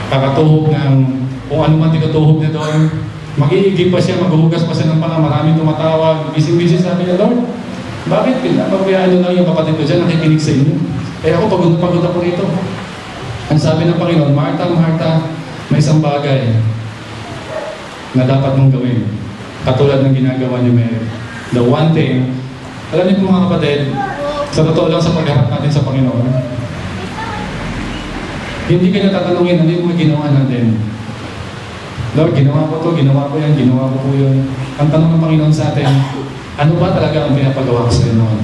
kakatuhog ng kung ano man tinutuhog niya doon. Mag-iigib pa siya, maghuhugas pa siya ng panga, maraming tumatawag, busy sabi niya, Lord, bakit pinapabayaan niyo lang yung kapatid ko dyan, nakikinig sa inyo? Eh ako, pagod ako rito. Ang sabi ng Panginoon, Martha, Martha, may isang bagay na dapat mong gawin. katulad ng ginagawa ni Mary. The one thing, alam niyo po mga kapatid, sa totoo lang sa pagharap natin sa Panginoon, hindi ka natatanungin ano yung mga ginawa natin. Lord, ginawa ko to, ginawa ko yan, ginawa ko po yun. Ang tanong ng Panginoon sa atin, ano ba talaga ang pinapagawa ko sa iyo noon?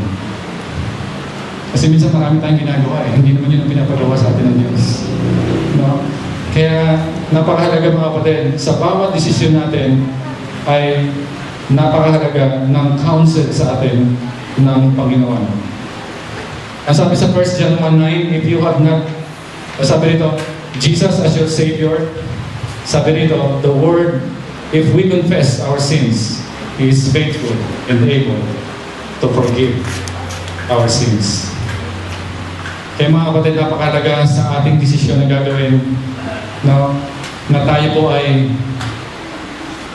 Kasi minsan marami tayong ginagawa hindi naman yun ang pinapagawa sa atin ng Diyos. No? Kaya napakahalaga mga kapatid, sa bawat desisyon natin ay napakahalaga ng counsel sa atin ng Panginoon. Ang sabi sa 1 John 1:9, if you have not, sabi rito, Jesus as your Savior, sabi rito, the Word, if we confess our sins, He is faithful and able to forgive our sins. Kaya mga kapatid, napakahalaga sa ating desisyon na gagawin, no, na tayo po ay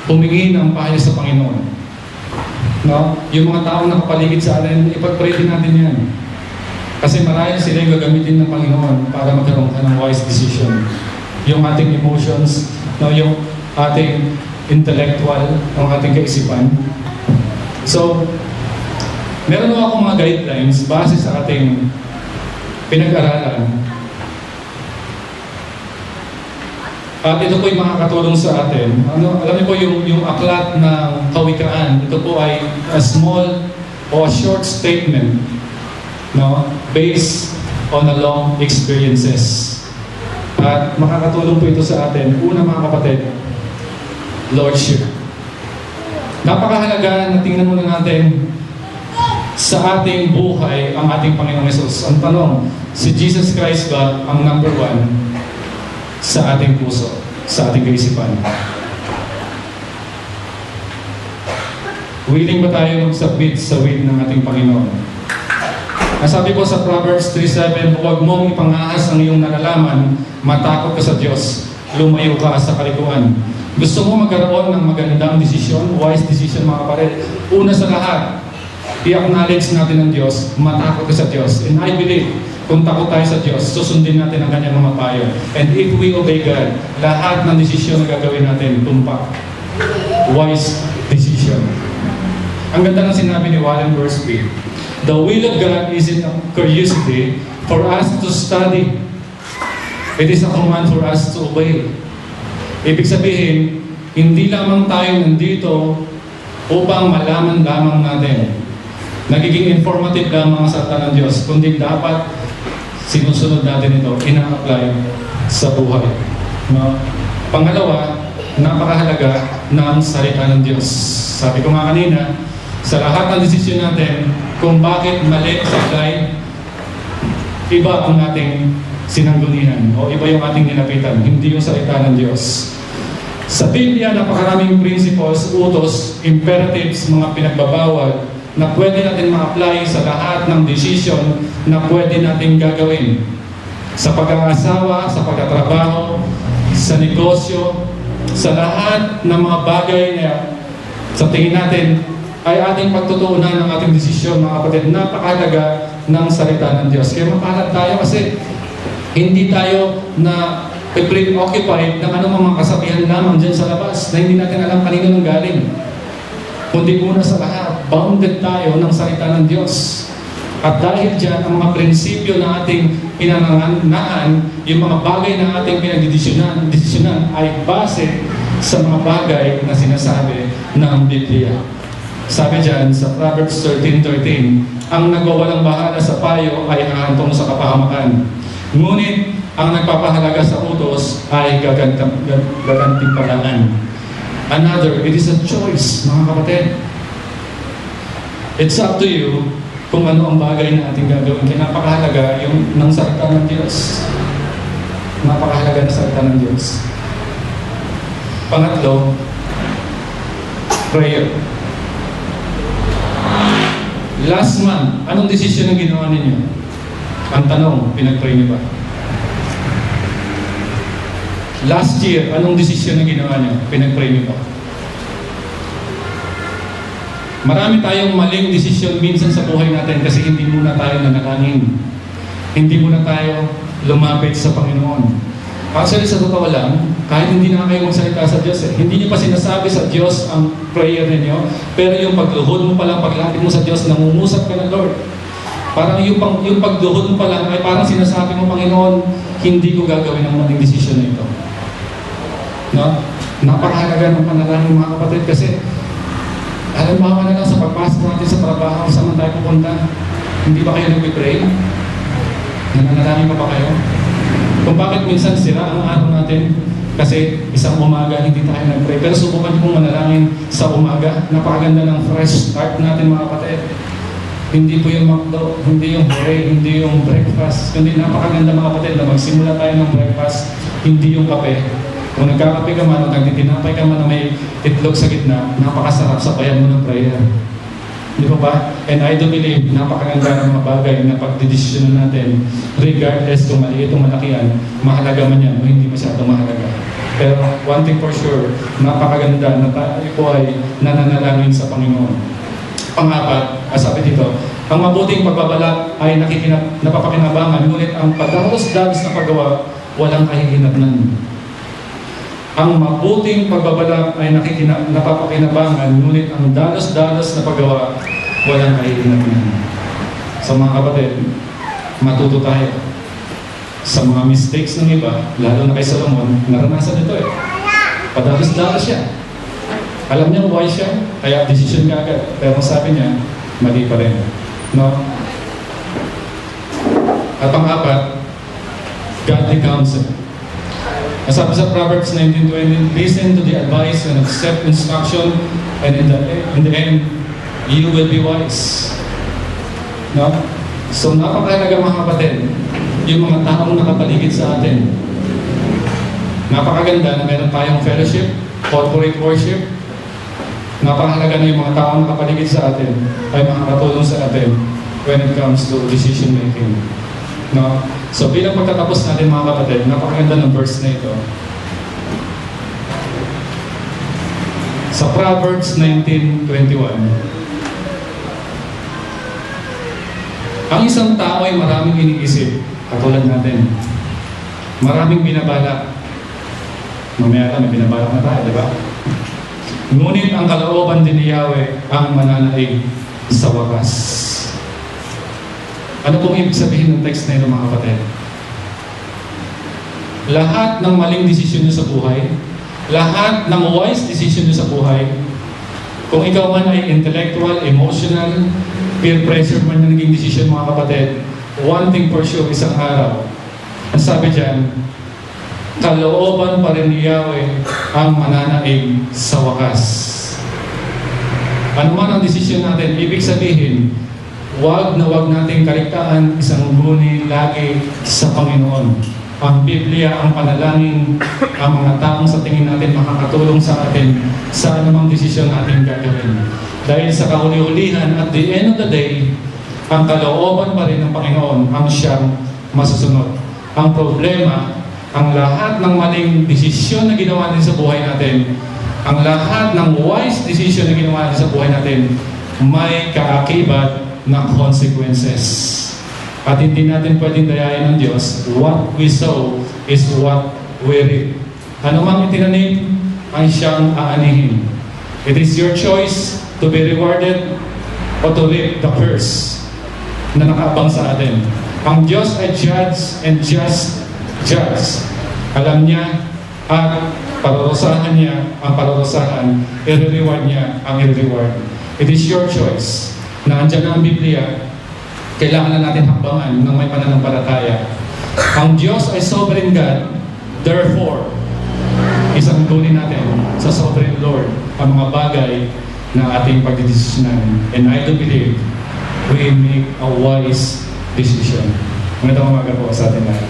humingi ng payo sa Panginoon. No? Yung mga taong nakapaligid sa atin, ipag-pray din natin yan. Kasi marahil sila yung gagamitin ng Panginoon para magkaroon ka ng wise decision. Yung ating emotions, no, yung ating intellectual, ang ating kaisipan. So, meron ako mga guidelines base sa ating pinag-aralan. At ito po yung makakatulong sa atin. Alam niyo po yung aklat ng Kawikaan, ito po ay a small or a short statement, no, based on a long experiences. At makakatulong po ito sa atin. Una mga kapatid, Lordship. Napakahalaga na tingnan muna natin sa ating buhay ang ating Panginoong Hesus. Ang tanong, si Jesus Christ ba ang number one sa ating puso, sa ating kaisipan? Willing ba tayo mag-submit sa will ng ating Panginoon? Nasabi po sa Proverbs 3:7, huwag mong ipangahas ang iyong nalalaman, matakot ka sa Diyos, lumayo ka sa kalikuan. Gusto mo magkaroon ng magandang desisyon, wise decision mga kapatid? Una sa lahat, i-acknowledge natin ng Diyos, matakot ka sa Diyos. And I believe, kung takot tayo sa Diyos, susundin natin ang kanyang mga payo. And if we obey God, lahat ng desisyon na gagawin natin, tumpak. Wise decision. Ang ganda ng sinabi ni Warren Wiersbe, the will of God isn't a curiosity for us to study. It is a command for us to obey. Ibig sabihin, hindi lamang tayo nandito upang malaman lamang natin. Nagiging informative lamang sa salita ng Diyos, kundi dapat sinusunod natin ito, ina-apply sa buhay. No? Pangalawa, napakahalaga ng salita ng Diyos. Sabi ko nga kanina, sa lahat ng desisyon natin, kung bakit mali sa apply, iba ang ating sinanggunihan o iba yung ating nilapitan, hindi yung salita ng Diyos. Sa Biblia, napakaraming principles, utos, imperatives, mga pinagbabawal na pwede natin ma-apply sa lahat ng decision na pwede natin gagawin. Sa pag-aasawa, sa pagtatrabaho, sa negosyo, sa lahat ng mga bagay na sa tingin natin ay ating pagtutuunan ng ating desisyon, mga kapatid. Napakahalaga ng salita ng Diyos. Kaya mapalad tayo kasi hindi tayo na preoccupied ng anong mga kasabihan lamang dyan sa labas na hindi natin alam kanino nang galing. Kundi una sa lahat, bounded tayo ng salita ng Diyos. At dahil dyan, ang mga prinsipyo na ating pinanangaan, yung mga bagay na ating pinagdidesisyonan ay base sa mga bagay na sinasabi ng Biblia. Sabi dyan sa Proverbs 13:13, ang nagwawalang bahala sa payo ay hahantong sa kapahamakan. Ngunit, ang nagpapahalaga sa utos ay gagantimpalaan. Another, it is a choice, mga kapatid. It's up to you kung ano ang bagay na ating gagawin. Kaya napakahalaga yung ng salita ng Diyos. Napakahalaga ng salita ng Diyos. Pangatlo, prayer. Last month, anong desisyon ang ginawa ninyo? Ang tanong, pinag-pray niyo ba? Last year, anong desisyon ang ginawa niyo? Pinag-pray niyo ba? Marami tayong maling desisyon minsan sa buhay natin kasi hindi muna tayo nanalangin. Hindi muna tayo lumapit sa Panginoon. Actually, sa totoo lang, Kahit hindi na kayo magsalita sa Diyos Hindi niyo pa sinasabi sa Diyos ang prayer ninyo, pero yung pagluhod mo pa lang, paglapit mo sa Diyos, nangungusap ka na, Lord. Parang yung pagluhod mo pa lang ay parang sinasabi mo, Panginoon, hindi ko gagawin ang maling desisyon na ito. No? Napakahalaga ng panalangin, mga kapatid, kasi alam mo na lang sa pagpasok natin sa trabaho, saan man tayo pupunta, hindi ba kayo nag-pray? Nananalangin pa ba kayo? Kung bakit minsan sira ang araw natin, kasi isang umaga hindi tayo nag-pray. Pero subukan niyo manalangin sa umaga. Napakaganda ng fresh start natin, mga kapatid. Hindi po yung McDo, hindi yung pray, hindi yung breakfast. Kundi napakaganda, mga kapatid, na magsimula tayo ng breakfast, hindi yung kape. Kung nagkakape ka man o nagtitinapay ka man na may itlog sa gitna, napakasarap sa bayan mo ng prayer. Di ba ba? And I do believe, napakaganda ng mga bagay na pagdidesisyon natin, regardless kung maliit o malaki yan, mahalaga man yan o hindi masyadong mahalaga. Pero one thing for sure, napakaganda na tayo po ay nananalangin sa Panginoon. Pang-apat, sabi dito, ang mabuting pagbabalak ay napapakinabangan, ngunit ang padalos-dalos na paggawa, walang kahihinatnan. Ang mabuting pagbabalak ay napapakinabangan, ngunit ang dalos-dalos na paggawa, walang kahihinatnan. So mga kapatid, matuto tayo sa mga mistakes ng iba, lalo na kay Solomon, naranasan ito Padalos-dalos siya. Alam niya wise siya, kaya decision ka agad. Pero sabi niya, mali pa rin. No? At pang-apat, godly counsel. Sabi sa Proverbs 19:20, listen to the advice and accept instruction, and in the end, you will be wise. No? So napakahalaga, mga kapatid, yung mga taong nakapaligid sa atin. Napakaganda na meron tayong fellowship, corporate worship. Napakahalaga na yung mga taong nakapaligid sa atin ay makakatulong sa atin when it comes to decision making. No? So bilang pagtatapos natin, mga kapatid, napakaganda ng verse na ito. Sa Proverbs 19:21, ang isang tao ay maraming iniisip, katulad natin. Maraming binabalak. Mamaya may binabalak na tayo, di ba? Ngunit ang kalooban din ni Yahweh ang mananaig sa wakas. Ano pong ibig sabihin ng text na ito, mga kapatid? Lahat ng maling desisyon nyo sa buhay, lahat ng wise decision nyo sa buhay, kung ikaw man ay intellectual, emotional, peer pressure man na naging desisyon, mga kapatid, one thing for sure, isang araw, ang sabi dyan, kalooban pa rin ni Yahweh ang mananaig sa wakas. Ano man ang desisyon natin, ibig sabihin, wag na wag nating kaligtaan isang guni lagi sa Panginoon. Ang Biblia, ang panalangin, ang mga taong sa tingin natin makakatulong sa atin sa anumang desisyon natin gagawin. Dahil sa kahuli-hulihan, at the end of the day, ang kalooban pa rin ng Panginoon ang siyang masusunod. Ang problema, ang lahat ng maling desisyon na ginawa natin sa buhay natin, ang lahat ng wise decision na ginawa natin sa buhay natin, may kaakibat na consequences. At hindi natin pwedeng dayain ng Diyos. What we sow is what we reap. Ano mang itinanim, ay siyang aanihin. It is your choice to be rewarded or to reap the curse na nakaabang sa atin. Ang Diyos ay judge and just judge. Alam niya at parurusahan niya ang parurusahan, i-reward niya ang i-reward. It is your choice. Na andyan na ang Biblia, kailangan na natin hakbangan ng may pananampalataya. Ang Diyos ay sovereign God, therefore, isang tunin natin sa sovereign Lord ang mga bagay na ating pagdidesisyonan. And I do believe we make a wise decision. Magandang umaga po sa ating lahat.